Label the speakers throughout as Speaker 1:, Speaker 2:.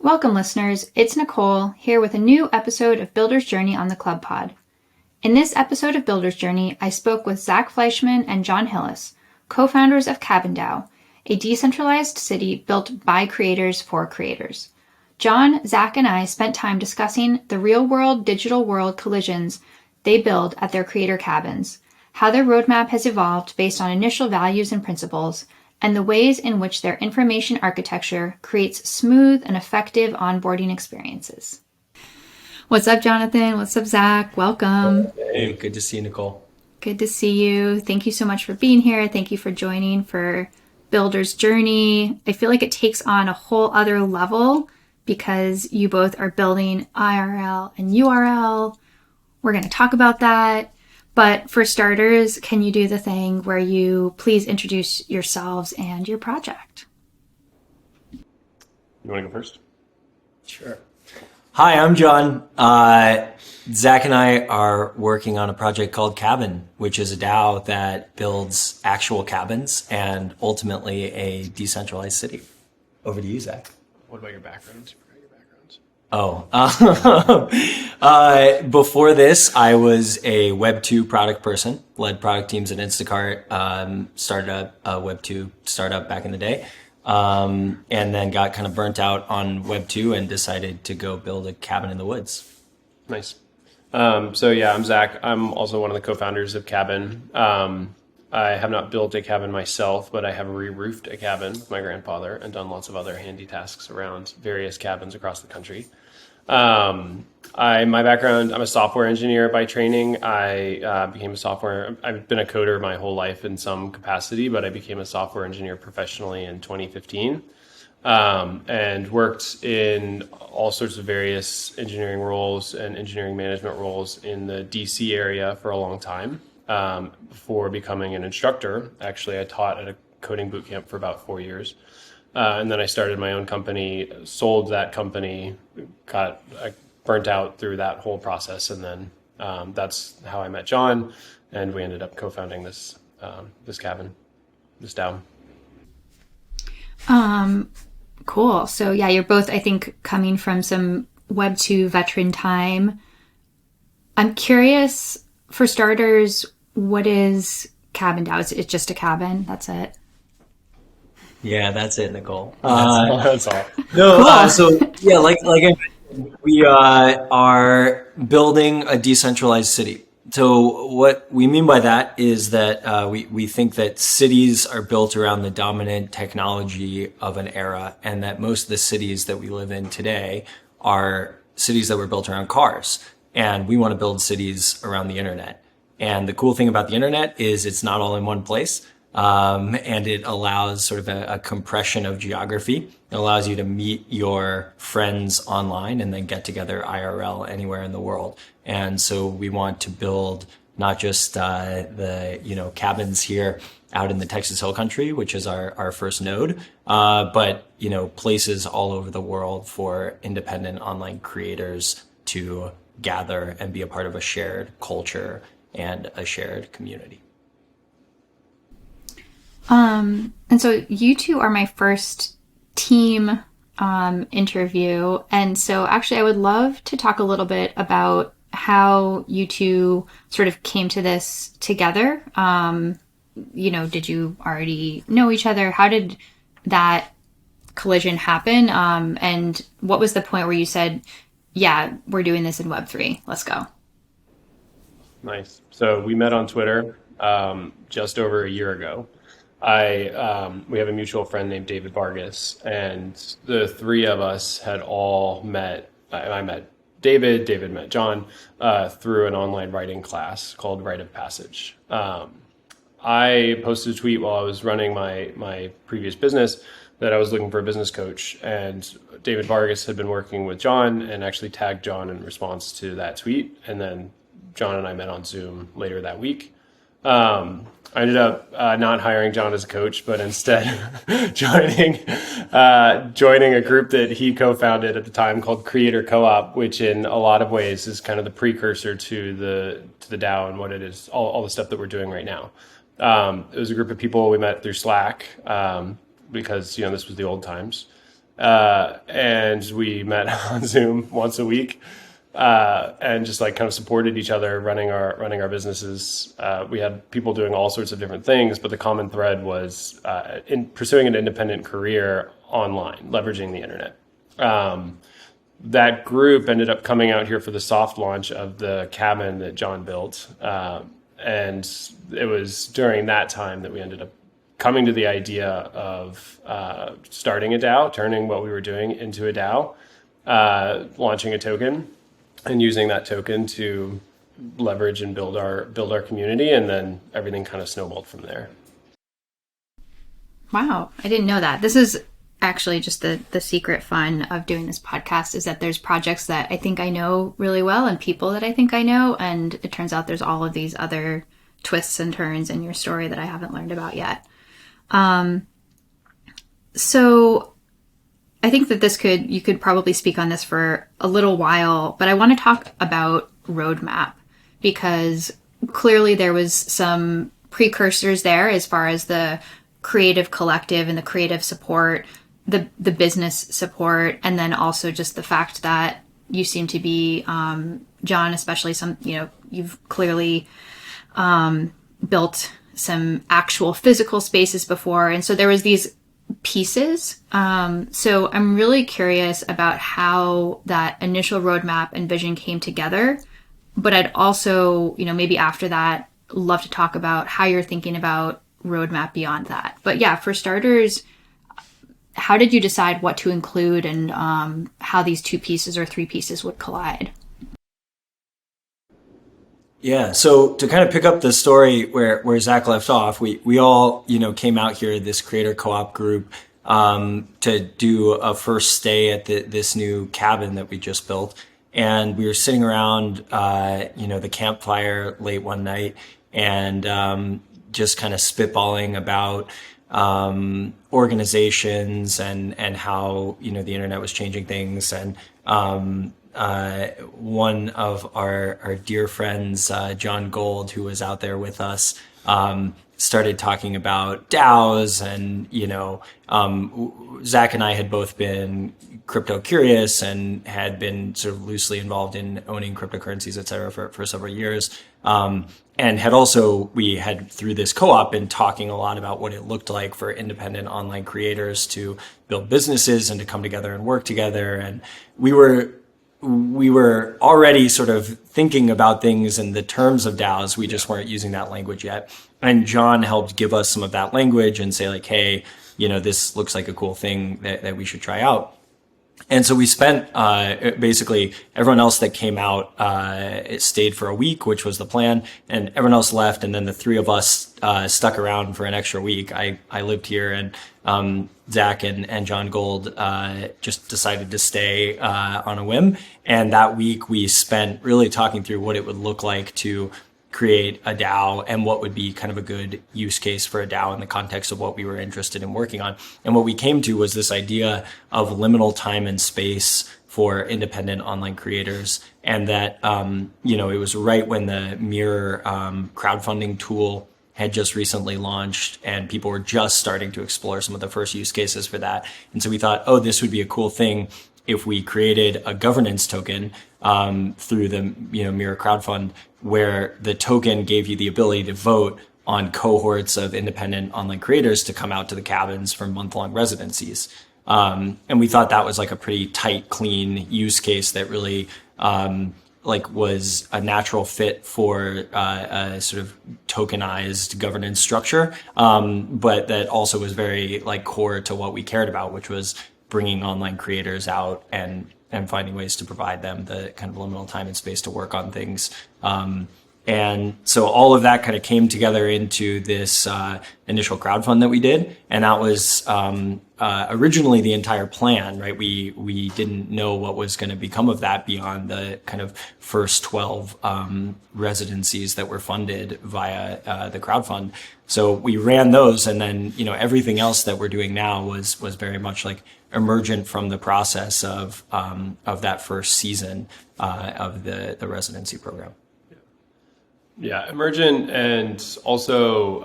Speaker 1: Welcome, listeners. It's Nicole here with a new episode of Builder's Journey on the Club Pod. In this episode of Builder's Journey, I spoke with Zack Fleishman and Jon Hillis, co-founders of Cabin DAO, a decentralized city built by creators for creators. Jon, Zack, and I spent time discussing the real-world, digital world collisions they build at their creator cabins, how their roadmap has evolved based on initial values and principles, and the ways in which their information architecture creates smooth and effective onboarding experiences. What's up, Jonathan? What's up, Zack? Welcome.
Speaker 2: Hey, good to see you, Nicole.
Speaker 1: Good to see you. Thank you so much for being here. Thank you for joining for Builder's Journey. I feel like it takes on a whole other level because you both are building IRL and URL. We're going to talk about that. But for starters, can you do the thing where you please introduce yourselves and your project?
Speaker 3: You want to go first?
Speaker 2: Sure. Hi, I'm Jon. Zack and I are working on a project called Cabin, which is a DAO that builds actual cabins and ultimately a decentralized city. Over to you, Zack.
Speaker 3: What about your backgrounds?
Speaker 2: Before this, I was a Web 2 product person, led product teams at Instacart, started a Web 2 startup back in the day, and then got kind of burnt out on Web 2 and decided to go build a cabin in the woods.
Speaker 3: Nice. I'm Zack. I'm also one of the co-founders of Cabin. I have not built a cabin myself, but I have re-roofed a cabin with my grandfather and done lots of other handy tasks around various cabins across the country. My background, I'm a software engineer by training. I've been a coder my whole life in some capacity, but I became a software engineer professionally in 2015. And worked in all sorts of various engineering roles and engineering management roles in the DC area for a long time. Before becoming an instructor. Actually, I taught at a coding boot camp for about 4 years. And then I started my own company, sold that company, I burnt out through that whole process. And then that's how I met Jon, and we ended up co-founding this cabin, this DAO.
Speaker 1: Cool. So yeah, you're both, I think, coming from some Web 2 veteran time. I'm curious, for starters, what is Cabin DAO? Is it just a cabin? That's it?
Speaker 2: Yeah, that's it, Nicole.
Speaker 3: That's all.
Speaker 2: No, cool. Like I mentioned, we are building a decentralized city. So what we mean by that is that we think that cities are built around the dominant technology of an era, and that most of the cities that we live in today are cities that were built around cars. And we want to build cities around the internet. And the cool thing about the internet is it's not all in one place. And it allows sort of a compression of geography. It allows you to meet your friends online and then get together IRL anywhere in the world. And so we want to build not just the cabins here out in the Texas Hill Country, which is our first node, but places all over the world for independent online creators to gather and be a part of a shared culture and a shared community.
Speaker 1: And so you two are my first team interview. And so actually I would love to talk a little bit about how you two sort of came to this together. Did you already know each other? How did that collision happen? And what was the point where you said, yeah, we're doing this in Web3. Let's go.
Speaker 3: Nice. So we met on Twitter just over a year ago. We have a mutual friend named David Vargas, and the three of us had all met. I met David met Jon through an online writing class called Rite of Passage. I posted a tweet while I was running my previous business that I was looking for a business coach, and David Vargas had been working with Jon and actually tagged Jon in response to that tweet. And then Jon and I met on Zoom later that week. I ended up not hiring Jon as a coach, but instead joining a group that he co-founded at the time called Creator Co-op, which in a lot of ways is kind of the precursor to the DAO and what it is, all the stuff that we're doing right now. It was a group of people we met through Slack because this was the old times. and we met on Zoom once a week, and just like kind of supported each other running our businesses. We had people doing all sorts of different things, but the common thread was in pursuing an independent career online, leveraging the internet. That group ended up coming out here for the soft launch of the cabin that Jon built. And it was during that time that we ended up coming to the idea of starting a DAO, turning what we were doing into a DAO, launching a token, and using that token to leverage and build our community. And then everything kind of snowballed from there.
Speaker 1: Wow, I didn't know that. This is actually just the secret fun of doing this podcast, is that there's projects that I think I know really well and people that I think I know, and it turns out there's all of these other twists and turns in your story that I haven't learned about yet. So I think that you could probably speak on this for a little while, but I want to talk about roadmap, because clearly there was some precursors there as far as the creative collective and the creative support, the business support, and then also just the fact that you seem to be, Jon, especially you've clearly built some actual physical spaces before. And so there was these pieces. So I'm really curious about how that initial roadmap and vision came together. But I'd also, maybe after that, love to talk about how you're thinking about roadmap beyond that. But yeah, for starters, how did you decide what to include, and how these two pieces or three pieces would collide?
Speaker 2: Yeah, so to kind of pick up the story where Zack left off, we all, came out here, this creator co-op group, to do a first stay at this new cabin that we just built. And we were sitting around, the campfire late one night, and just kind of spitballing about organizations and how the internet was changing things. And one of our dear friends, John Gold, who was out there with us, started talking about DAOs, and Zack and I had both been crypto curious and had been sort of loosely involved in owning cryptocurrencies, et cetera, for several years. And we had through this co-op been talking a lot about what it looked like for independent online creators to build businesses and to come together and work together. And we were already sort of thinking about things in the terms of DAOs. We just weren't using that language yet. And Jon helped give us some of that language and say like, hey, this looks like a cool thing that we should try out. And so we spent, basically everyone else that came out, it stayed for a week, which was the plan, and everyone else left. And then the three of us, stuck around for an extra week. I lived here, and, Zack and John Gold, just decided to stay, on a whim. And that week we spent really talking through what it would look like to create a DAO and what would be kind of a good use case for a DAO in the context of what we were interested in working on. And what we came to was this idea of liminal time and space for independent online creators. And that, it was right when the Mirror crowdfunding tool had just recently launched, and people were just starting to explore some of the first use cases for that. And so we thought, this would be a cool thing if we created a governance token through the Mirror crowdfund, where the token gave you the ability to vote on cohorts of independent online creators to come out to the cabins for month-long residencies. And we thought that was like a pretty tight, clean use case that really was a natural fit for a sort of tokenized governance structure, but that also was very core to what we cared about, which was bringing online creators out and finding ways to provide them the kind of liminal time and space to work on things. And so all of that kind of came together into this initial crowdfund that we did. And that was originally the entire plan, right? We didn't know what was going to become of that beyond the kind of first 12 residencies that were funded via the crowdfund. So we ran those, and then everything else that we're doing now was very much emergent from the process of that first season of the residency program.
Speaker 3: Yeah, emergent, and also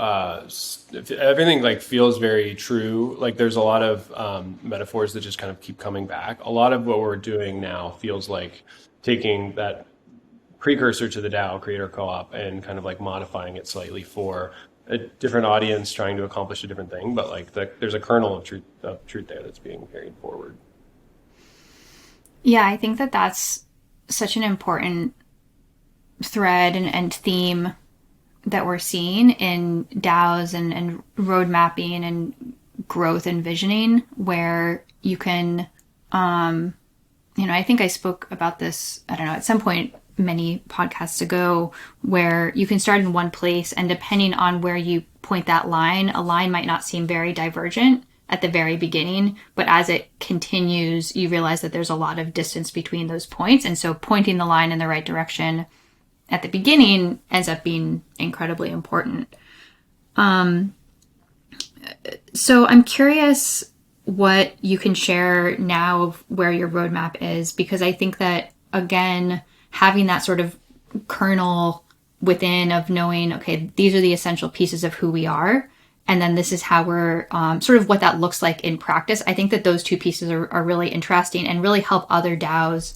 Speaker 3: everything like feels very true. Like there's a lot of metaphors that just kind of keep coming back. A lot of what we're doing now feels like taking that precursor to the DAO, creator co-op, and kind of like modifying it slightly for a different audience trying to accomplish a different thing. But like there's a kernel of truth there that's being carried forward.
Speaker 1: Yeah, I think that that's such an important thread and theme that we're seeing in DAOs and road mapping and growth and visioning, where you can, I think I spoke about this, I don't know, at some point many podcasts ago, where you can start in one place, and depending on where you point that line, a line might not seem very divergent at the very beginning, but as it continues, you realize that there's a lot of distance between those points. And so pointing the line in the right direction at the beginning ends up being incredibly important. So I'm curious what you can share now of where your roadmap is, because I think that, again, having that sort of kernel within of knowing, okay, these are the essential pieces of who we are, and then this is how we're sort of what that looks like in practice. I think that those two pieces are really interesting and really help other DAOs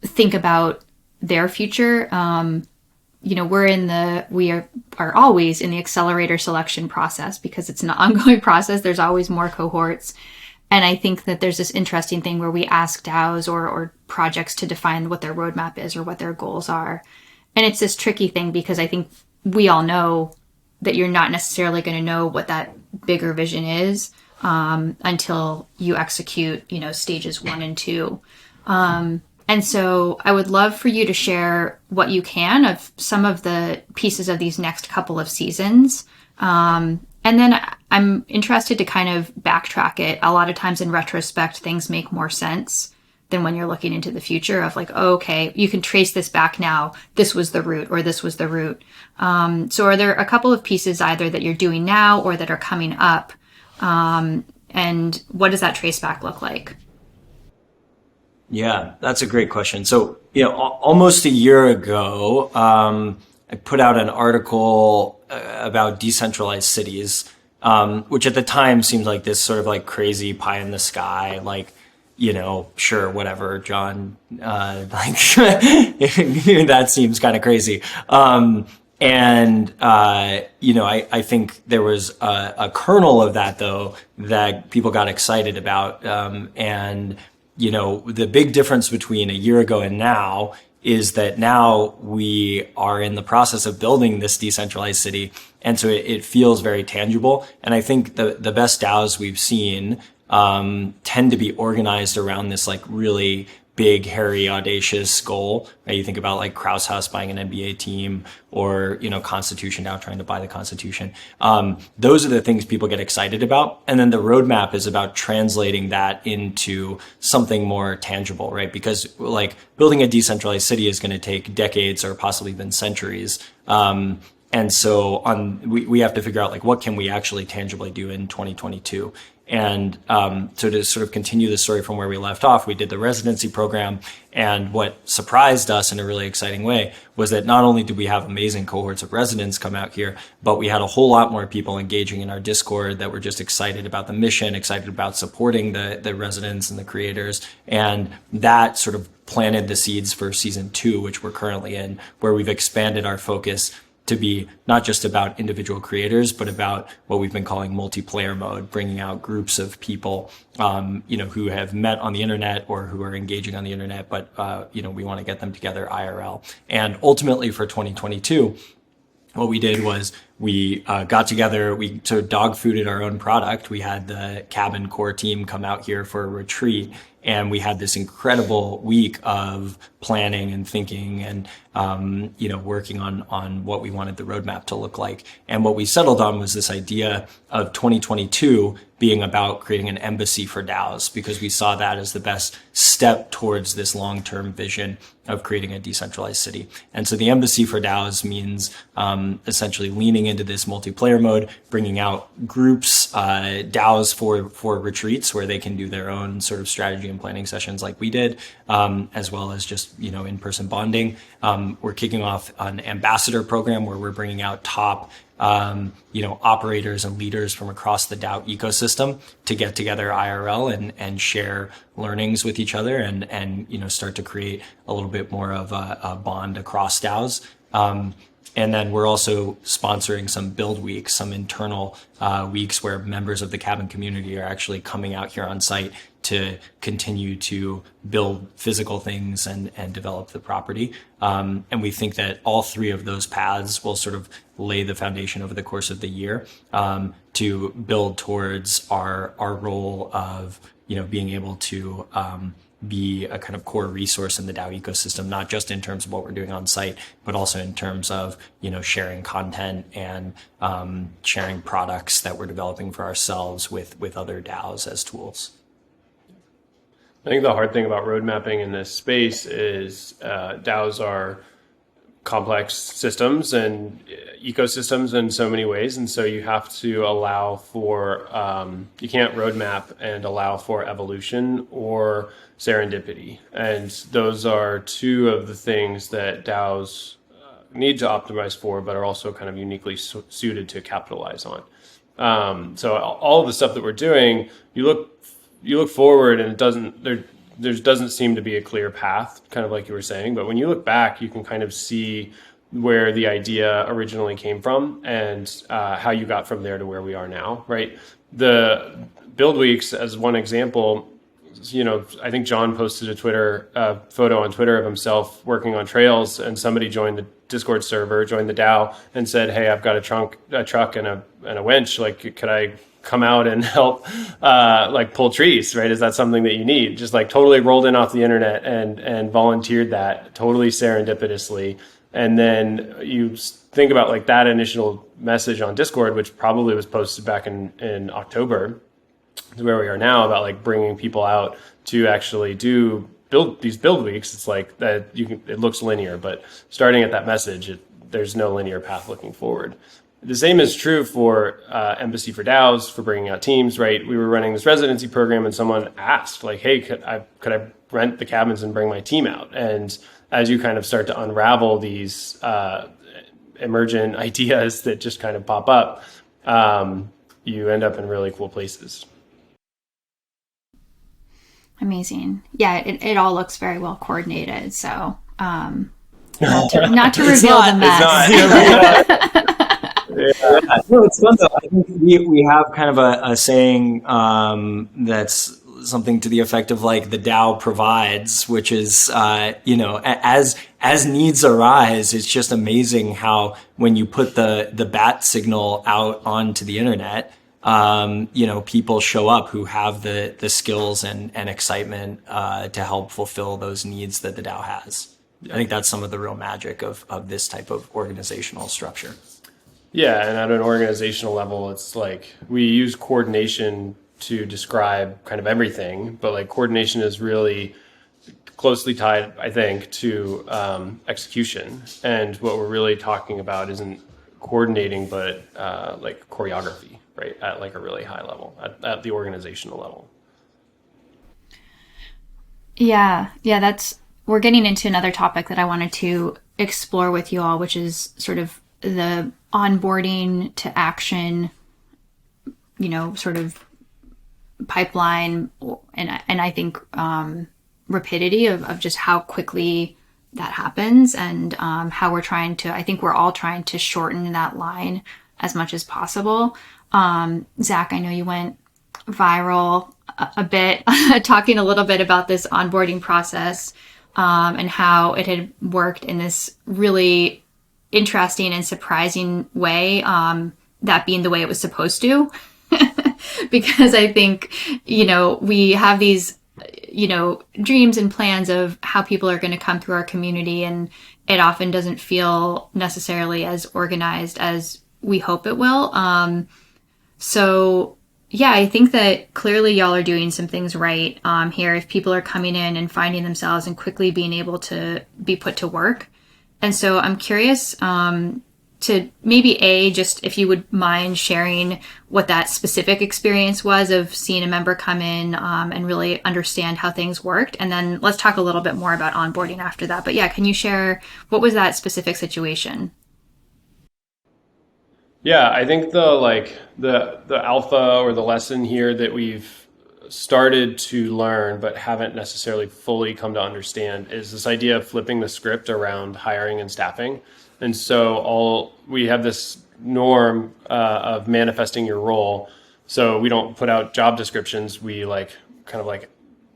Speaker 1: think about their future. We are always in the accelerator selection process because it's an ongoing process. There's always more cohorts. And I think that there's this interesting thing where we ask DAOs or projects to define what their roadmap is or what their goals are. And it's this tricky thing because I think we all know that you're not necessarily going to know what that bigger vision is until you execute, stages 1 and 2. And so I would love for you to share what you can of some of the pieces of these next couple of seasons. And then I'm interested to kind of backtrack it. A lot of times in retrospect, things make more sense than when you're looking into the future of like, oh, okay, you can trace this back now. This was the route or this was the route. So are there a couple of pieces either that you're doing now or that are coming up? And what does that trace back look like?
Speaker 2: Yeah, that's a great question. So, almost a year ago, I put out an article about decentralized cities, which at the time seemed like this sort of like crazy pie in the sky, like, sure, whatever, Jon, that seems kind of crazy. I think there was a kernel of that though, that people got excited about. The big difference between a year ago and now is that now we are in the process of building this decentralized city. And so it feels very tangible. And I think the best DAOs we've seen tend to be organized around this like really big, hairy, audacious goal. Right? You think about like Krause House buying an NBA team or, Constitution DAO trying to buy the Constitution. Those are the things people get excited about. And then the roadmap is about translating that into something more tangible, right? Because like building a decentralized city is going to take decades or possibly even centuries. And so we have to figure out like, what can we actually tangibly do in 2022? And so to sort of continue the story from where we left off, we did the residency program. And what surprised us in a really exciting way was that not only did we have amazing cohorts of residents come out here, but we had a whole lot more people engaging in our Discord that were just excited about the mission, excited about supporting the residents and the creators. And that sort of planted the seeds for season 2, which we're currently in, where we've expanded our focus to be not just about individual creators, but about what we've been calling multiplayer mode, bringing out groups of people, who have met on the internet or who are engaging on the internet, but, we want to get them together IRL. And ultimately for 2022, what we did was we got together, we sort of dog fooded our own product. We had the Cabin core team come out here for a retreat. And we had this incredible week of planning and thinking and, working on what we wanted the roadmap to look like. And what we settled on was this idea of 2022 being about creating an embassy for DAOs, because we saw that as the best step towards this long-term vision of creating a decentralized city. And so the embassy for DAOs means essentially leaning into this multiplayer mode, bringing out groups, DAOs for retreats where they can do their own sort of strategy and planning sessions like we did, as well as just, in-person bonding. We're kicking off an ambassador program where we're bringing out top operators and leaders from across the DAO ecosystem to get together IRL and share learnings with each other and start to create a little bit more of a bond across DAOs. And then we're also sponsoring some build weeks, some internal weeks where members of the Cabin community are actually coming out here on site to continue to build physical things and develop the property. And we think that all three of those paths will sort of lay the foundation over the course of the year to build towards our role of being able to be a kind of core resource in the DAO ecosystem, not just in terms of what we're doing on site, but also in terms of, sharing content and sharing products that we're developing for ourselves with other DAOs as tools.
Speaker 3: I think the hard thing about road mapping in this space is DAOs are complex systems and ecosystems in so many ways. And so you have to allow for, you can't roadmap and allow for evolution or serendipity. And those are two of the things that DAOs need to optimize for, but are also kind of uniquely suited to capitalize on. So all of the stuff that we're doing, you look forward and there doesn't seem to be a clear path, kind of like you were saying. But when you look back, you can kind of see where the idea originally came from and how you got from there to where we are now, right? The build weeks, as one example, I think Jon posted a photo on Twitter of himself working on trails, and somebody joined the Discord server, joined the DAO, and said, "Hey, I've got a truck and a winch. Like, could I come out and help pull trees, right? Is that something that you need?" Just like totally rolled in off the internet and volunteered that totally serendipitously. And then you think about like that initial message on Discord, which probably was posted back in October, to where we are now, about like bringing people out to actually build weeks. It's like that it looks linear, but starting at that message, there's no linear path looking forward. The same is true for Embassy for DAOs, for bringing out teams, right? We were running this residency program and someone asked like, "Hey, could I rent the cabins and bring my team out?" And as you kind of start to unravel these emergent ideas that just kind of pop up, you end up in really cool places.
Speaker 1: Amazing. Yeah, it all looks very well coordinated. So not to reveal the mess.
Speaker 2: Yeah. No, it's fun though. I think we have kind of a saying that's something to the effect of like the DAO provides, which is as needs arise, it's just amazing how when you put the bat signal out onto the internet, people show up who have the skills and excitement to help fulfill those needs that the DAO has. I think that's some of the real magic of this type of organizational structure.
Speaker 3: Yeah, and at an organizational level, it's like we use coordination to describe kind of everything, but like coordination is really closely tied, I think, to execution. And what we're really talking about isn't coordinating, but like choreography, right? At like a really high level, at the organizational level.
Speaker 1: Yeah, we're getting into another topic that I wanted to explore with you all, which is sort of the onboarding to action, sort of pipeline, and I think rapidity of just how quickly that happens, and how I think we're all trying to shorten that line as much as possible. Zack, I know you went viral a bit talking a little bit about this onboarding process and how it had worked in this really interesting and surprising way, that being the way it was supposed to. Because I think, we have these, dreams and plans of how people are going to come through our community, and it often doesn't feel necessarily as organized as we hope it will. So yeah, I think that clearly y'all are doing some things right here if people are coming in and finding themselves and quickly being able to be put to work. And so I'm curious, to maybe just if you would mind sharing what that specific experience was of seeing a member come in and really understand how things worked. And then let's talk a little bit more about onboarding after that. But yeah, can you share what was that specific situation?
Speaker 3: Yeah, I think the alpha or the lesson here that we've started to learn but haven't necessarily fully come to understand is this idea of flipping the script around hiring and staffing. And so we have this norm of manifesting your role. So we don't put out job descriptions. We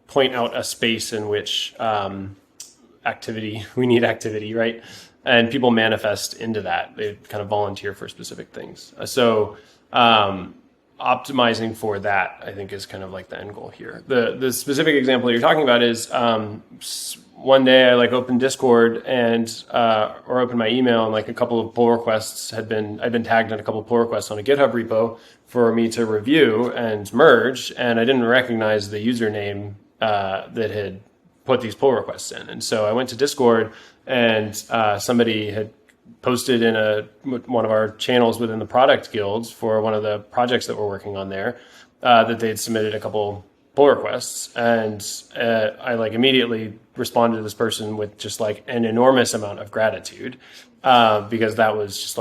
Speaker 3: point out a space in which we need activity, right? And people manifest into that. They kind of volunteer for specific things. So optimizing for that, I think, is kind of like the end goal here. The specific example you're talking about is one day I opened Discord or opened my email, and a couple of pull requests I'd been tagged in a couple of pull requests on a GitHub repo for me to review and merge, and I didn't recognize the username that had put these pull requests in. And so I went to Discord, and somebody had posted in one of our channels within the product guilds for one of the projects that we're working on there, that they'd submitted a couple pull requests. And I immediately responded to this person with just an enormous amount of gratitude, because that was just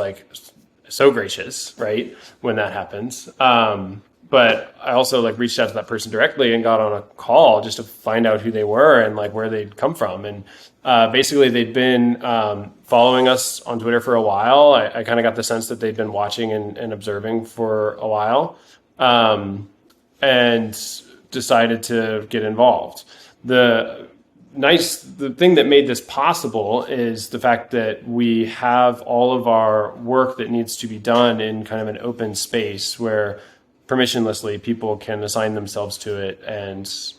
Speaker 3: so gracious, right? When that happens. But I also reached out to that person directly and got on a call just to find out who they were and where they'd come from. And basically they'd been following us on Twitter for a while. I kind of got the sense that they'd been watching and observing for a while, and decided to get involved. The thing that made this possible is the fact that we have all of our work that needs to be done in kind of an open space where permissionlessly people can assign themselves to it and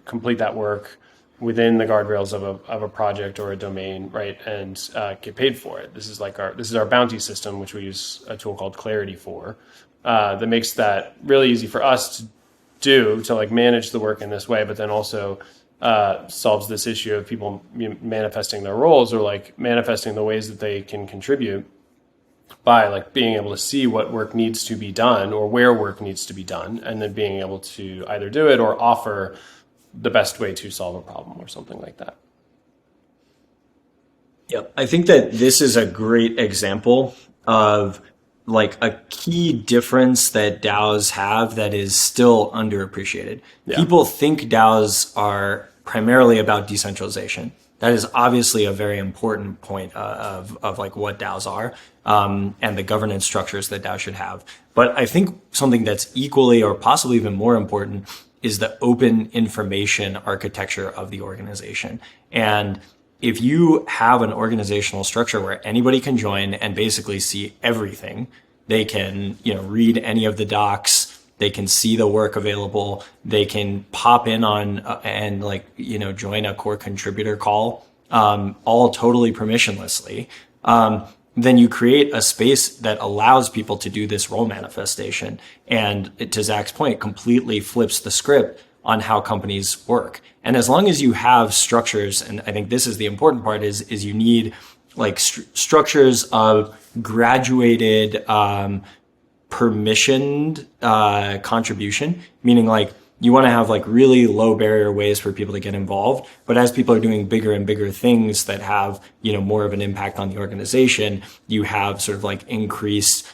Speaker 3: complete that work within the guardrails of a project or a domain, right? And get paid for it. This is our bounty system, which we use a tool called Clarity for, that makes that really easy for us to manage the work in this way, but then also solves this issue of people manifesting their roles or manifesting the ways that they can contribute by being able to see what work needs to be done or where work needs to be done, and then being able to either do it or offer the best way to solve a problem or something like that.
Speaker 2: Yep. I think that this is a great example of a key difference that DAOs have that is still underappreciated. Yeah. People think DAOs are primarily about decentralization. That is obviously a very important point of what DAOs are, and the governance structures that DAOs should have. But I think something that's equally or possibly even more important is the open information architecture of the organization. And if you have an organizational structure where anybody can join and basically see everything, they can, read any of the docs, they can see the work available, they can pop in on and join a core contributor call, all totally permissionlessly. Then you create a space that allows people to do this role manifestation. And to Zach's point, completely flips the script on how companies work. And as long as you have structures, and I think this is the important part, is you need structures of graduated, permissioned contribution, meaning you want to have really low barrier ways for people to get involved. But as people are doing bigger and bigger things that have, more of an impact on the organization, you have sort of increased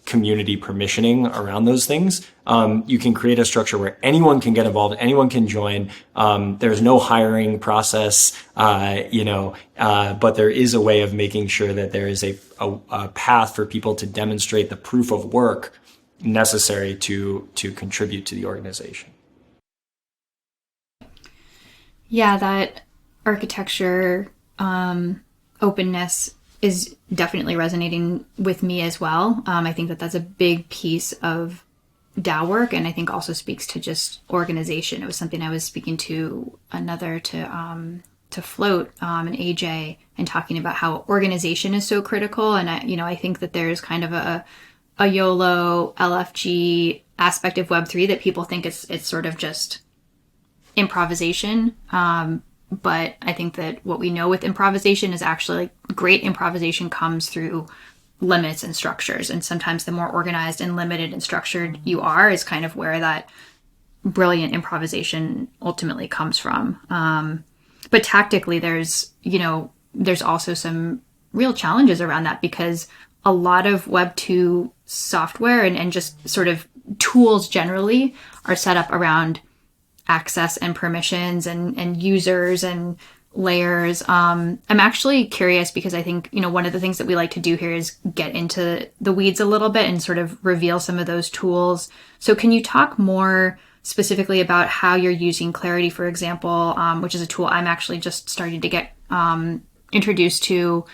Speaker 2: community permissioning around those things. You can create a structure where anyone can get involved, anyone can join. There's no hiring process, but there is a way of making sure that there is a path for people to demonstrate the proof of work necessary to contribute to the organization.
Speaker 1: Yeah, that architecture openness is definitely resonating with me as well. I think that that's a big piece of DAO work, and I think also speaks to just organization. It was something I was speaking to Float and AJ, and talking about how organization is so critical. And I think that there's kind of a YOLO LFG aspect of Web3 that people think it's sort of just improvisation. But I think that what we know with improvisation is actually great improvisation comes through limits and structures. And sometimes the more organized and limited and structured you are is kind of where that brilliant improvisation ultimately comes from. But tactically, there's also some real challenges around that, because a lot of Web 2 software and just sort of tools generally are set up around access and permissions and users and layers. I'm actually curious, because I think, one of the things that we like to do here is get into the weeds a little bit and sort of reveal some of those tools. So can you talk more specifically about how you're using Clarity, for example, which is a tool I'm actually just starting to get introduced to,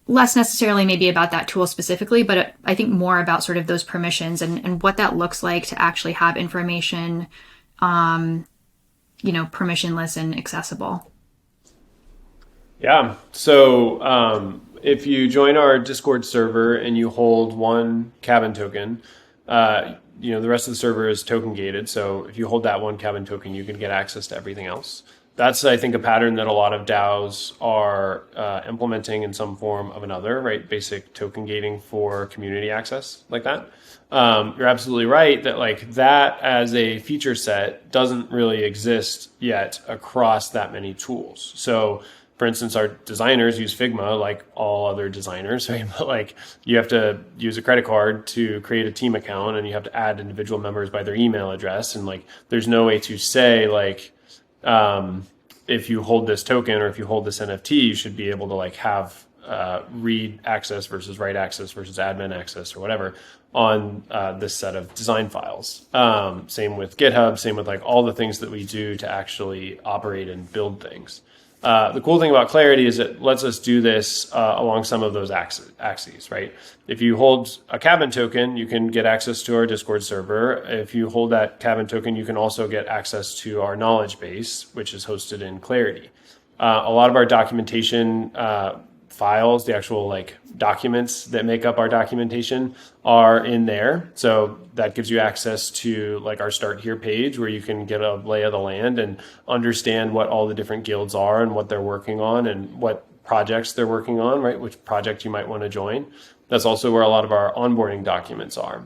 Speaker 1: less necessarily maybe about that tool specifically, but I think more about sort of those permissions and what that looks like to actually have information permissionless and accessible.
Speaker 3: Yeah. So if you join our Discord server and you hold one Cabin token, the rest of the server is token gated. So if you hold that one Cabin token, you can get access to everything else. That's, I think, a pattern that a lot of DAOs are implementing in some form of another, right? Basic token gating for community access like that. You're absolutely right that that as a feature set doesn't really exist yet across that many tools. So for instance, our designers use Figma like all other designers, right? But you have to use a credit card to create a team account, and you have to add individual members by their email address. And there's no way to say if you hold this token or if you hold this NFT, you should be able to have read access versus write access versus admin access or whatever on this set of design files. Same with GitHub, same with all the things that we do to actually operate and build things. The cool thing about Clarity is it lets us do this along some of those axes, right? If you hold a Cabin token, you can get access to our Discord server. If you hold that Cabin token, you can also get access to our knowledge base, which is hosted in Clarity. A lot of our documentation files, the actual documents that make up our documentation, are in there. So that gives you access to our Start Here page, where you can get a lay of the land and understand what all the different guilds are and what they're working on and what projects they're working on, right? Which project you might want to join. That's also where a lot of our onboarding documents are.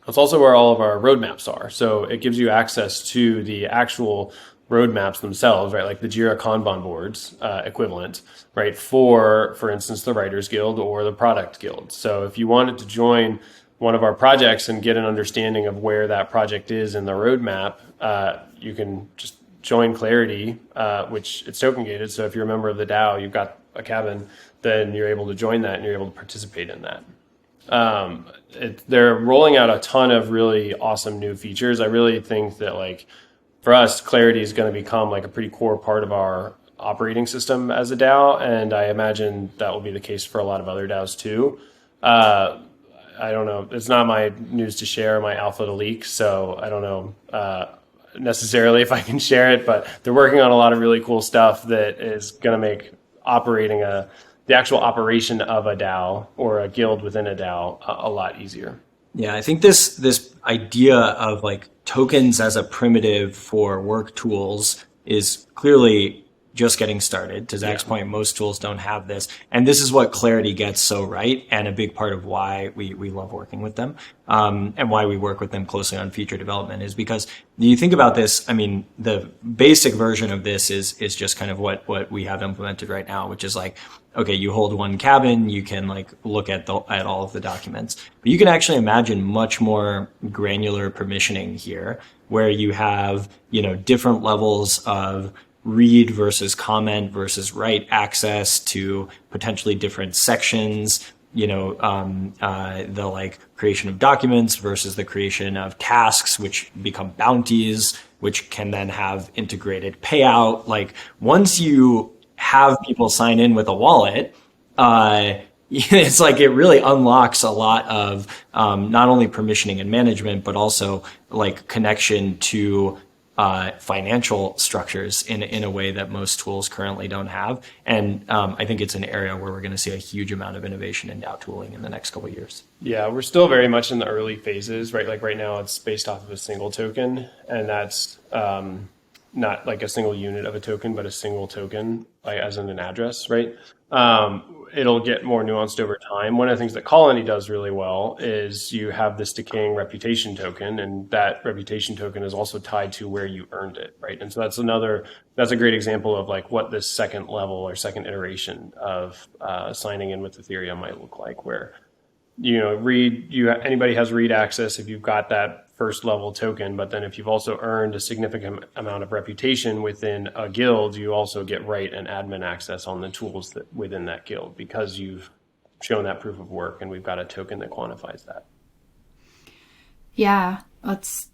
Speaker 3: That's also where all of our roadmaps are. So it gives you access to the actual roadmaps themselves, right? Like the Jira Kanban boards equivalent, right? For instance, the Writers Guild or the Product Guild. So if you wanted to join one of our projects and get an understanding of where that project is in the roadmap, you can just join Clarity, which it's token gated. So if you're a member of the DAO, you've got a Cabin, then you're able to join that and you're able to participate in that. They're rolling out a ton of really awesome new features. I really think that for us, Clarity is going to become a pretty core part of our operating system as a DAO, and I imagine that will be the case for a lot of other DAOs too. I don't know. It's not my news to share, my alpha to leak, so I don't know necessarily if I can share it, but they're working on a lot of really cool stuff that is going to make operating the actual operation of a DAO or a guild within a DAO a lot easier.
Speaker 2: Yeah, I think this idea of tokens as a primitive for work tools is clearly just getting started. To Zach's point, most tools don't have this. And this is what Clarity gets so right, and a big part of why we love working with them, and why we work with them closely on feature development is because you think about this, I mean, the basic version of this is just kind of what we have implemented right now, which is okay, you hold one Cabin, you can look at all of the documents, but you can actually imagine much more granular permissioning here, where you have, different levels of read versus comment versus write access to potentially different sections, the creation of documents versus the creation of tasks, which become bounties, which can then have integrated payout. Once you have people sign in with a wallet, it's it really unlocks a lot of not only permissioning and management, but also connection to financial structures in a way that most tools currently don't have. And I think it's an area where we're going to see a huge amount of innovation in DAO tooling in the next couple of years.
Speaker 3: Yeah, we're still very much in the early phases, right? Right now it's based off of a single token, and that's not like a single unit of a token, but a single token, like as in an address, right? It'll get more nuanced over time. One of the things that Colony does really well is you have this decaying reputation token, and that reputation token is also tied to where you earned it, right? And so that's a great example of like what this second level or second iteration of signing in with Ethereum might look like, where anybody has read access if you've got that first level token, but then if you've also earned a significant amount of reputation within a guild, you also get write and admin access on the tools that within that guild, because you've shown that proof of work, and we've got a token that quantifies that.
Speaker 1: Yeah, that's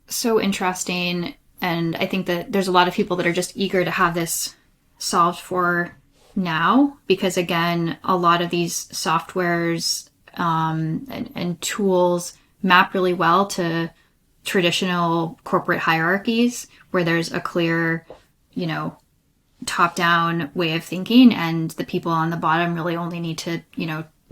Speaker 1: so interesting. And I think that there's a lot of people that are just eager to have this solved for now, because again, a lot of these softwares and tools map really well to traditional corporate hierarchies where there's a clear, top-down way of thinking, and the people on the bottom really only need to,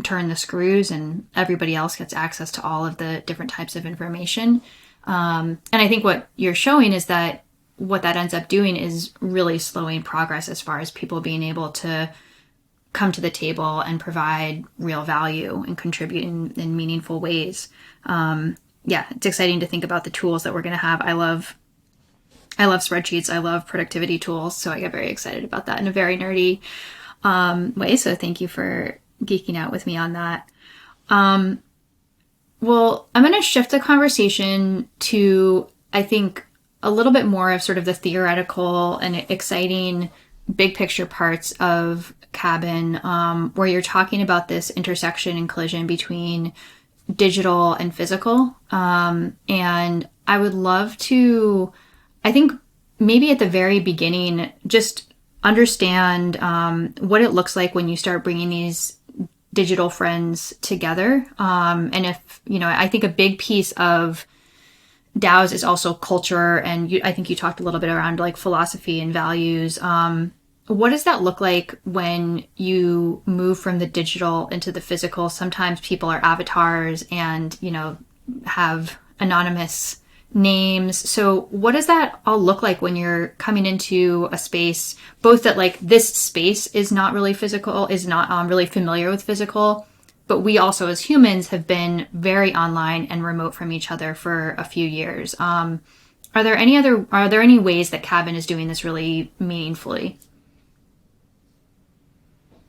Speaker 1: turn the screws, and everybody else gets access to all of the different types of information. And I think what you're showing is that what that ends up doing is really slowing progress as far as people being able to come to the table and provide real value and contribute in meaningful ways. It's exciting to think about the tools that we're going to have. I love spreadsheets. I love productivity tools. So I get very excited about that in a very nerdy way. So thank you for geeking out with me on that. Well, I'm going to shift the conversation to, I think, a little bit more of sort of the theoretical and exciting big picture parts of Cabin, where you're talking about this intersection and collision between digital and physical. And I would love to, I think maybe at the very beginning, just understand what it looks like when you start bringing these digital friends together. And if, I think a big piece of DAOs is also culture. And I think you talked a little bit around like philosophy and values. What does that look like when you move from the digital into the physical? Sometimes people are avatars and, have anonymous names. So what does that all look like when you're coming into a space, both that like this space is not really physical, is not really familiar with physical, but we also as humans have been very online and remote from each other for a few years. Are there any ways that Cabin is doing this really meaningfully?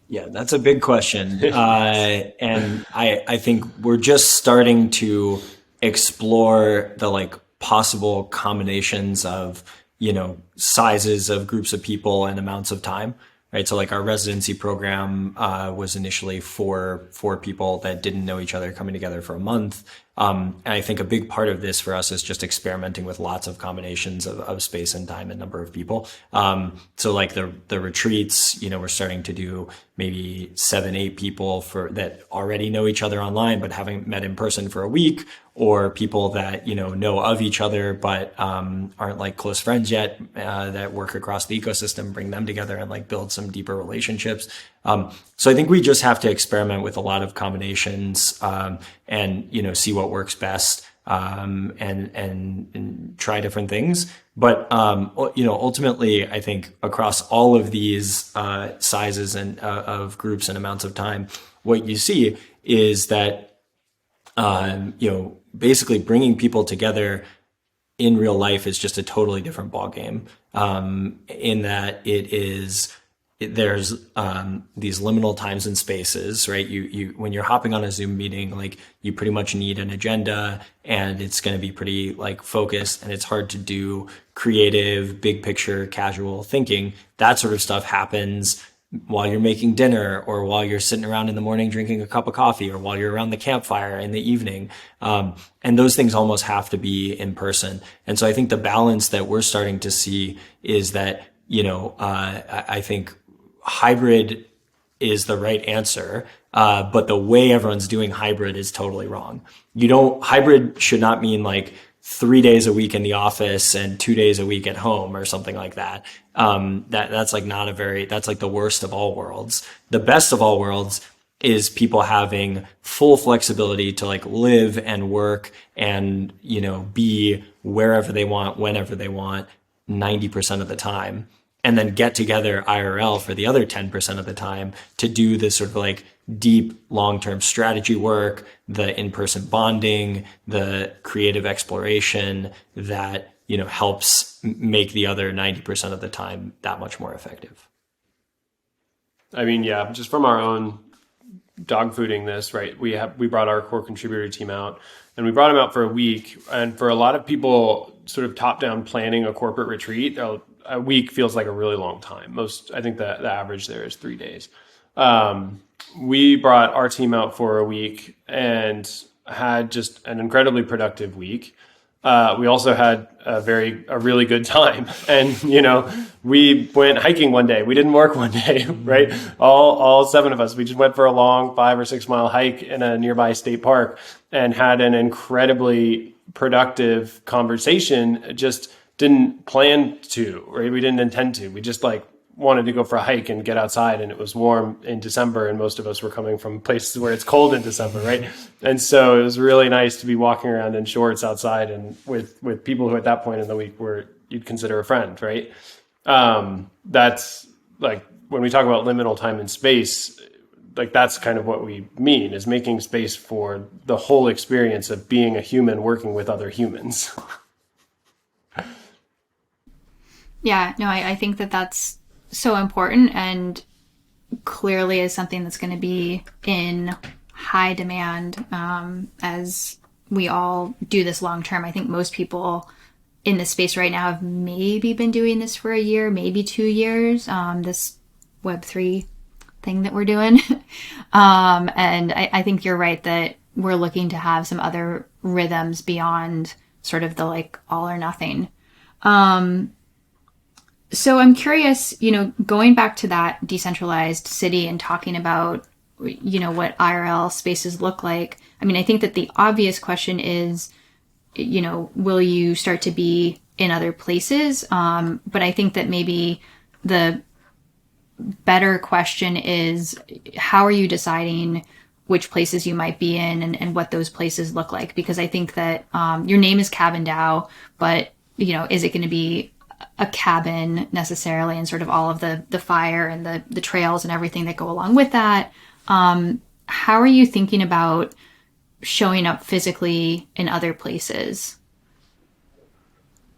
Speaker 2: Yeah, that's a big question. And I think we're just starting to explore the like possible combinations of, sizes of groups of people and amounts of time, right? So like our residency program was initially for people that didn't know each other coming together for a month. And I think a big part of this for us is just experimenting with lots of combinations of space and time and number of people. So like the retreats, we're starting to do maybe 7-8 people that already know each other online, but haven't met in person for a week, or people that, know of each other, but aren't like close friends yet, that work across the ecosystem, bring them together and like build some deeper relationships. So I think we just have to experiment with a lot of combinations, and, see what works best, and try different things. But, ultimately, I think across all of these sizes and of groups and amounts of time, what you see is that, basically bringing people together in real life is just a totally different ballgame, in that there's these liminal times and spaces, right? You when you're hopping on a Zoom meeting, like you pretty much need an agenda, and it's going to be pretty like focused, and it's hard to do creative, big picture, casual thinking. That sort of stuff happens while you're making dinner, or while you're sitting around in the morning drinking a cup of coffee, or while you're around the campfire in the evening. And those things almost have to be in person. And so I think the balance that we're starting to see is that, I think hybrid is the right answer. But the way everyone's doing hybrid is totally wrong. Hybrid should not mean like 3 days a week in the office and 2 days a week at home or something like that. That's like that's like the worst of all worlds. The best of all worlds is people having full flexibility to like live and work and, be wherever they want, whenever they want, 90% of the time, and then get together IRL for the other 10% of the time to do this sort of like deep long-term strategy work, the in-person bonding, the creative exploration that, helps make the other 90% of the time that much more effective.
Speaker 3: I mean, yeah, just from our own dog fooding this, right? We brought our core contributor team out, and we brought them out for a week. And for a lot of people, sort of top-down planning a corporate retreat, a week feels like a really long time. I think the average there is 3 days. We brought our team out for a week and had just an incredibly productive week. We also had a really good time, and we went hiking one day. We didn't work one day, right? All 7 of us, we just went for a long 5 or 6 mile hike in a nearby state park and had an incredibly productive conversation. Just didn't plan to, right? We didn't intend to. We just wanted to go for a hike and get outside, and it was warm in December, and most of us were coming from places where it's cold in December, right? And so it was really nice to be walking around in shorts outside and with people who at that point in the week you'd consider a friend, right? That's when we talk about liminal time and space, that's kind of what we mean, is making space for the whole experience of being a human working with other humans.
Speaker 1: Yeah, no, I think that's so important, and clearly is something that's going to be in high demand as we all do this long term. I think most people in this space right now have maybe been doing this for a year, maybe 2 years, this Web3 thing that we're doing. And I think you're right that we're looking to have some other rhythms beyond sort of the all or nothing. So I'm curious, going back to that decentralized city and talking about, what IRL spaces look like. I mean, I think that the obvious question is, will you start to be in other places? But I think that maybe the better question is, how are you deciding which places you might be in and what those places look like? Because I think that your name is CabinDAO, but, is it going to be a cabin necessarily, and sort of all of the fire and the trails and everything that go along with that? How are you thinking about showing up physically in other places?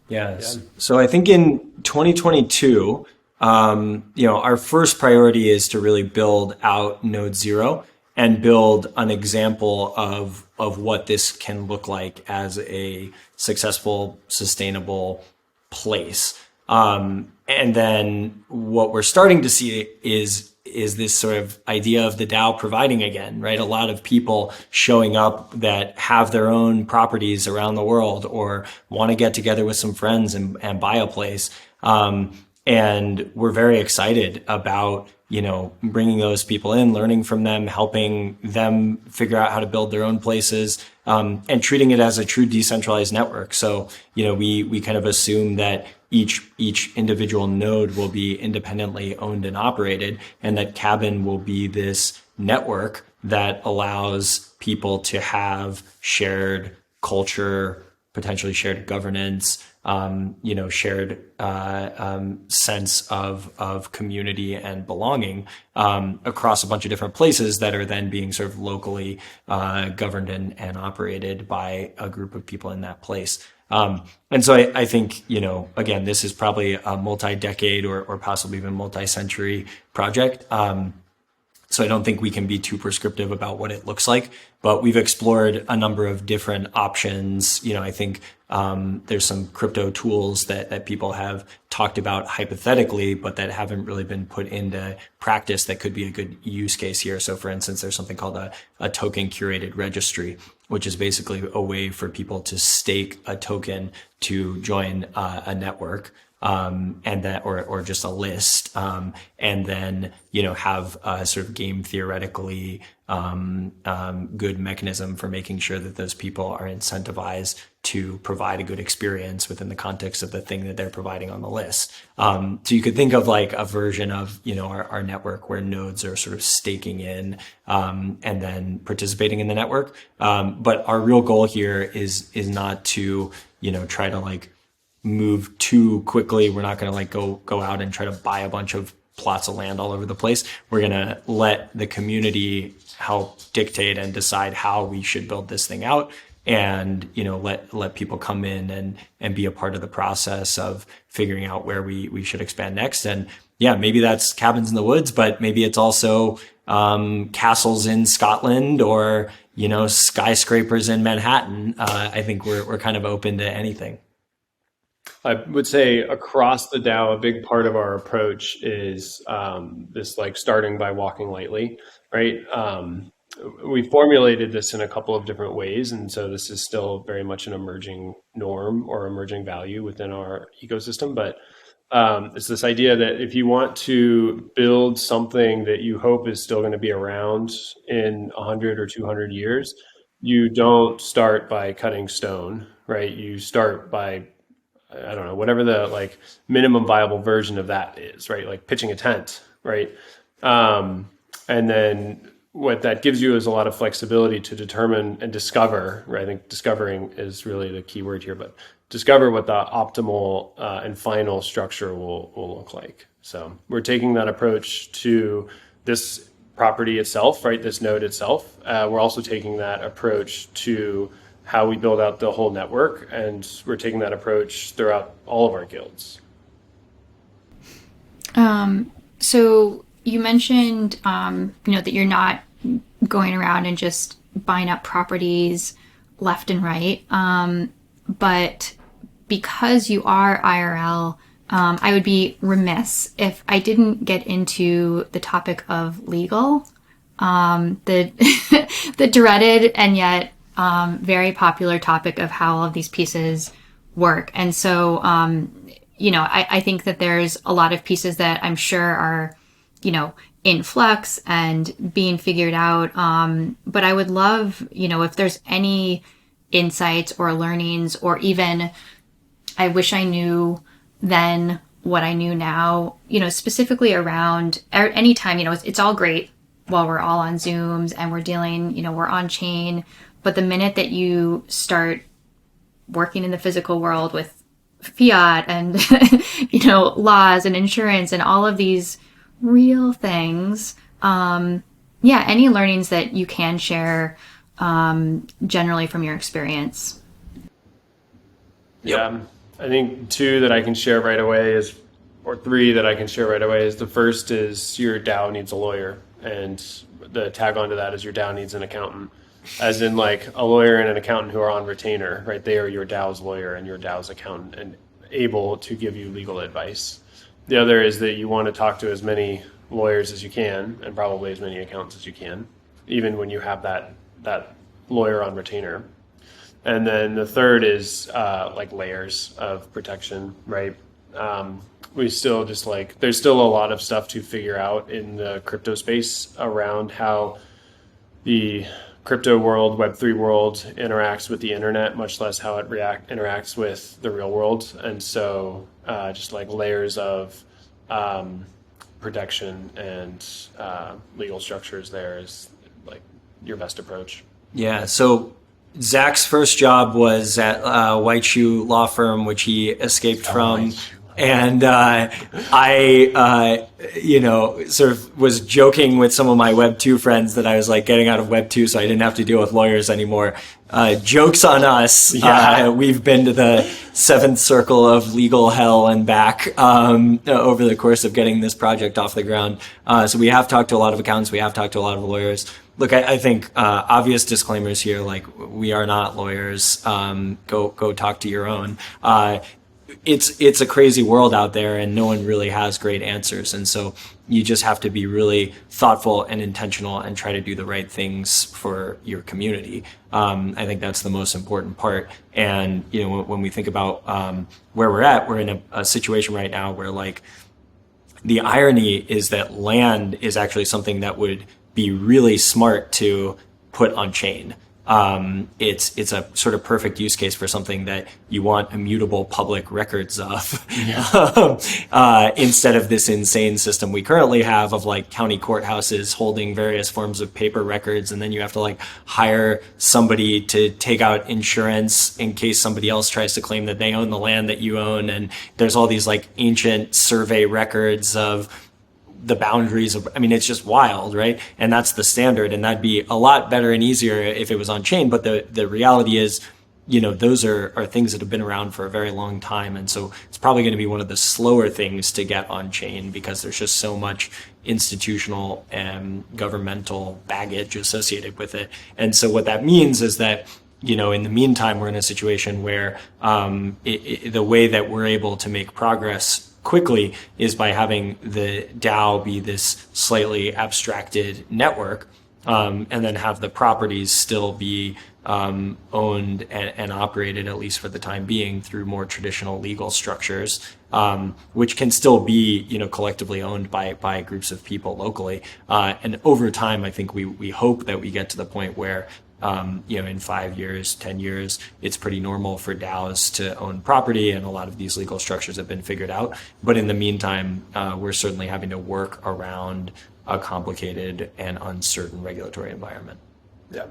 Speaker 2: Yes. So I think in 2022, our first priority is to really build out Node Zero and build an example of what this can look like as a successful, sustainable place. And then what we're starting to see is this sort of idea of the DAO providing again, right? A lot of people showing up that have their own properties around the world or want to get together with some friends and buy a place. And we're very excited about, bringing those people in, learning from them, helping them figure out how to build their own places, and treating it as a true decentralized network. So, we kind of assume that each individual node will be independently owned and operated, and that Cabin will be this network that allows people to have shared culture, potentially shared governance, shared sense of community and belonging across a bunch of different places that are then being sort of locally governed and operated by a group of people in that place. And so I think, again, this is probably a multi-decade or possibly even multi-century project. So I don't think we can be too prescriptive about what it looks like, but we've explored a number of different options. I think there's some crypto tools that people have talked about hypothetically, but that haven't really been put into practice that could be a good use case here. So for instance, there's something called a token curated registry, which is basically a way for people to stake a token to join a network. And that, or just a list, and then, have a sort of game theoretically, good mechanism for making sure that those people are incentivized to provide a good experience within the context of the thing that they're providing on the list. So you could think of like a version of, our network where nodes are sort of staking in, and then participating in the network. But our real goal here is not to, try to move too quickly. We're not going to like go out and try to buy a bunch of plots of land all over the place. We're going to let the community help dictate and decide how we should build this thing out, and let people come in and be a part of the process of figuring out where we should expand next. And yeah, maybe that's cabins in the woods, but maybe it's also castles in Scotland, or skyscrapers in Manhattan. I think we're kind of open to anything.
Speaker 3: I would say across the DAO, a big part of our approach is this like starting by walking lightly, right? We formulated this in a couple of different ways, and so this is still very much an emerging norm or emerging value within our ecosystem. But it's this idea that if you want to build something that you hope is still going to be around in 100 or 200 years, you don't start by cutting stone, right? You start by, I don't know, whatever the like minimum viable version of that is, right? Like pitching a tent, right? And then what that gives you is a lot of flexibility to determine and discover, right? I think discovering is really the key word here, but discover what the optimal and final structure will look like. So we're taking that approach to this property itself, right? This node itself. We're also taking that approach to how we build out the whole network, and we're taking that approach throughout all of our guilds.
Speaker 1: So you mentioned, that you're not going around and just buying up properties left and right. But because you are IRL, I would be remiss if I didn't get into the topic of legal, the the dreaded and yet very popular topic of how all of these pieces work. And so, I think that there's a lot of pieces that I'm sure are, in flux and being figured out. But I would love, if there's any insights or learnings, or even I wish I knew then what I knew now, specifically around anytime, it's all great while we're all on Zooms and we're dealing, we're on chain. But the minute that you start working in the physical world with fiat and, laws and insurance and all of these real things, any learnings that you can share generally from your experience.
Speaker 3: Yeah, I think two that I can share right away or three that I can share right away is, the first is your DAO needs a lawyer, and the tag onto that is your DAO needs an accountant. As in like a lawyer and an accountant who are on retainer, right? They are your DAO's lawyer and your DAO's accountant, and able to give you legal advice. The other is that you want to talk to as many lawyers as you can, and probably as many accountants as you can, even when you have that lawyer on retainer. And then the third is like layers of protection, right? We still there's still a lot of stuff to figure out in the crypto space around how the crypto world, Web3 world interacts with the internet, much less how it interacts with the real world. And so just like layers of protection and legal structures there is like your best approach.
Speaker 2: Yeah. So Zack's first job was at White Shoe Law Firm, which he escaped from. And I sort of was joking with some of my Web 2 friends that I was like getting out of Web 2 so I didn't have to deal with lawyers anymore. Joke's on us. Yeah. We've been to the seventh circle of legal hell and back over the course of getting this project off the ground. So we have talked to a lot of accountants. We have talked to a lot of lawyers. Look, I think obvious disclaimers here, like we are not lawyers. Go talk to your own. It's a crazy world out there, and no one really has great answers. And so you just have to be really thoughtful and intentional and try to do the right things for your community. I think that's the most important part. And, when we think about where we're at, we're in a situation right now where like the irony is that land is actually something that would be really smart to put on chain. it's a sort of perfect use case for something that you want immutable public records of, instead of this insane system we currently have of like county courthouses holding various forms of paper records, and then you have to like hire somebody to take out insurance in case somebody else tries to claim that they own the land that you own, and there's all these like ancient survey records of the boundaries of, I mean, it's just wild, right? And that's the standard, and that'd be a lot better and easier if it was on chain. But the reality is, those are things that have been around for a very long time. And so it's probably going to be one of the slower things to get on chain because there's just so much institutional and governmental baggage associated with it. And so what that means is that, in the meantime, we're in a situation where the way that we're able to make progress quickly is by having the DAO be this slightly abstracted network, and then have the properties still be owned and operated, at least for the time being, through more traditional legal structures, which can still be, collectively owned by groups of people locally. And over time, I think we hope that we get to the point where in 5 years, 10 years, it's pretty normal for DAOs to own property, and a lot of these legal structures have been figured out. But in the meantime, we're certainly having to work around a complicated and uncertain regulatory environment.
Speaker 3: Yeah.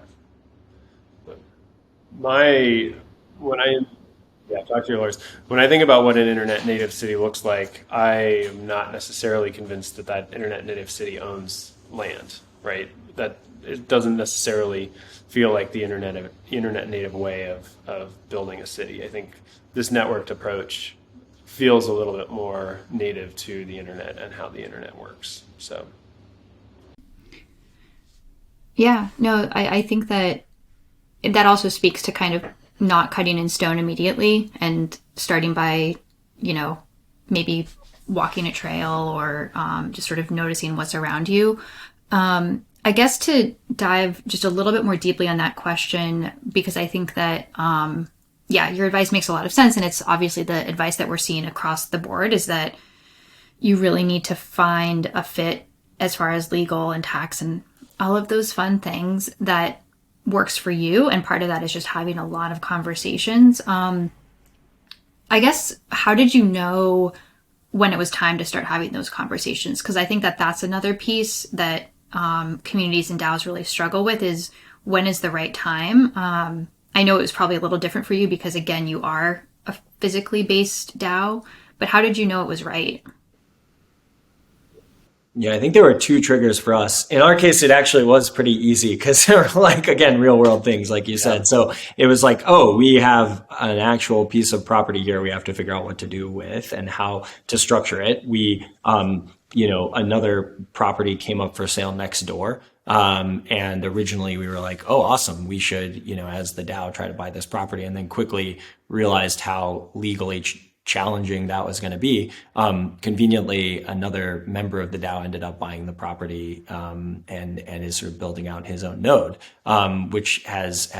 Speaker 3: Talk to your lawyers. When I think about what an internet native city looks like, I am not necessarily convinced that internet native city owns land, right? That it doesn't necessarily feel like the internet native way of building a city. I think this networked approach feels a little bit more native to the internet and how the internet works. So.
Speaker 1: Yeah, no, I think that also speaks to kind of not cutting in stone immediately and starting by, maybe walking a trail or just sort of noticing what's around you. I guess to dive just a little bit more deeply on that question, because I think that, your advice makes a lot of sense. And it's obviously the advice that we're seeing across the board is that you really need to find a fit as far as legal and tax and all of those fun things that works for you. And part of that is just having a lot of conversations. I guess, how did you know when it was time to start having those conversations? Because I think that that's another piece that communities and DAOs really struggle with, is when is the right time? I know it was probably a little different for you because, again, you are a physically based DAO, but how did you know it was right?
Speaker 2: Yeah, I think there were two triggers for us. In our case, it actually was pretty easy because they were again, real world things, like you said. So it was like, oh, we have an actual piece of property here we have to figure out what to do with and how to structure it. We, another property came up for sale next door. And originally we were like, oh, awesome. We should, as the DAO, try to buy this property, and then quickly realized how legally challenging that was going to be. Conveniently, another member of the DAO ended up buying the property, and is sort of building out his own node, which has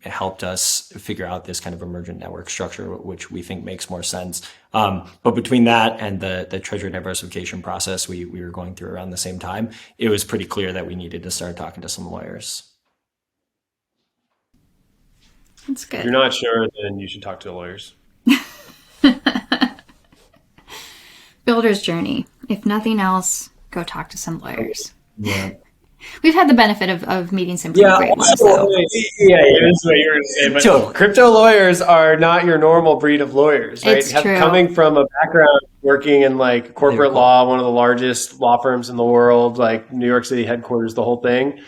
Speaker 2: helped us figure out this kind of emergent network structure, which we think makes more sense. But between that and the treasury diversification process we were going through around the same time, it was pretty clear that we needed to start talking to some lawyers.
Speaker 1: That's good.
Speaker 3: If you're not sure, then you should talk to the lawyers.
Speaker 1: Builder's journey. If nothing else, go talk to some lawyers.
Speaker 2: Yeah.
Speaker 1: We've had the benefit of meeting some pretty great ones. So.
Speaker 3: Yeah, it is what you're going to say. But crypto lawyers are not your normal breed of lawyers, right?
Speaker 1: It's true.
Speaker 3: Coming from a background working in corporate law, one of the largest law firms in the world, New York City headquarters, the whole thing.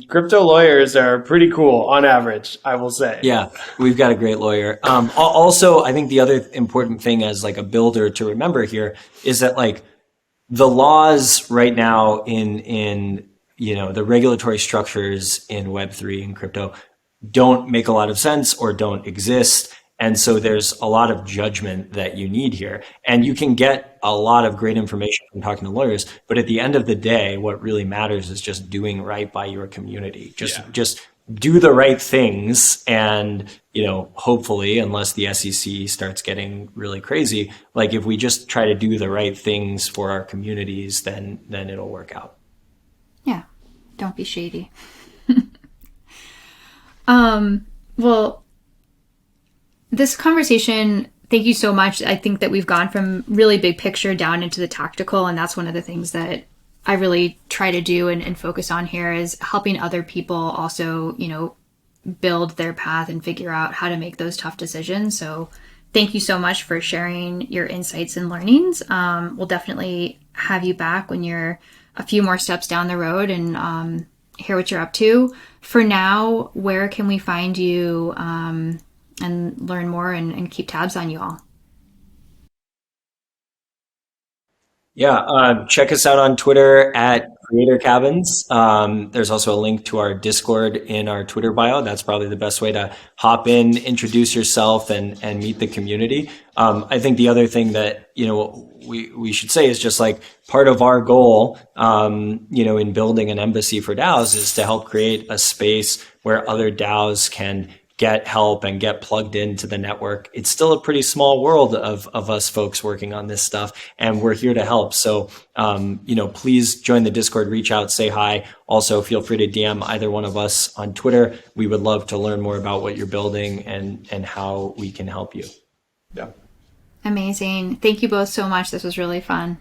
Speaker 3: Crypto lawyers are pretty cool on average, I will say.
Speaker 2: Yeah, we've got a great lawyer. Also, I think the other important thing as a builder to remember here is that the laws right now in the regulatory structures in Web3 and crypto don't make a lot of sense or don't exist. And so there's a lot of judgment that you need here. And you can get a lot of great information from talking to lawyers. But at the end of the day, what really matters is just doing right by your community. Just do the right things. And, hopefully, unless the SEC starts getting really crazy, if we just try to do the right things for our communities, then it'll work out.
Speaker 1: Yeah. Don't be shady. Well, this conversation, thank you so much. I think that we've gone from really big picture down into the tactical, and that's one of the things that I really try to do and focus on here is helping other people also, build their path and figure out how to make those tough decisions. So thank you so much for sharing your insights and learnings. We'll definitely have you back when you're a few more steps down the road and hear what you're up to. For now, where can we find you and learn more and keep tabs on you all?
Speaker 2: Yeah, check us out on Twitter at Creator Cabins. There's also a link to our Discord in our Twitter bio. That's probably the best way to hop in, introduce yourself, and meet the community. I think the other thing that we should say is just like part of our goal, in building an embassy for DAOs is to help create a space where other DAOs can get help and get plugged into the network. It's still a pretty small world of us folks working on this stuff, and we're here to help. So, please join the Discord, reach out, say hi. Also, feel free to DM either one of us on Twitter. We would love to learn more about what you're building and how we can help you.
Speaker 3: Yeah.
Speaker 1: Amazing. Thank you both so much. This was really fun.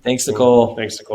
Speaker 2: Thanks, Nicole.
Speaker 3: Thanks, Nicole.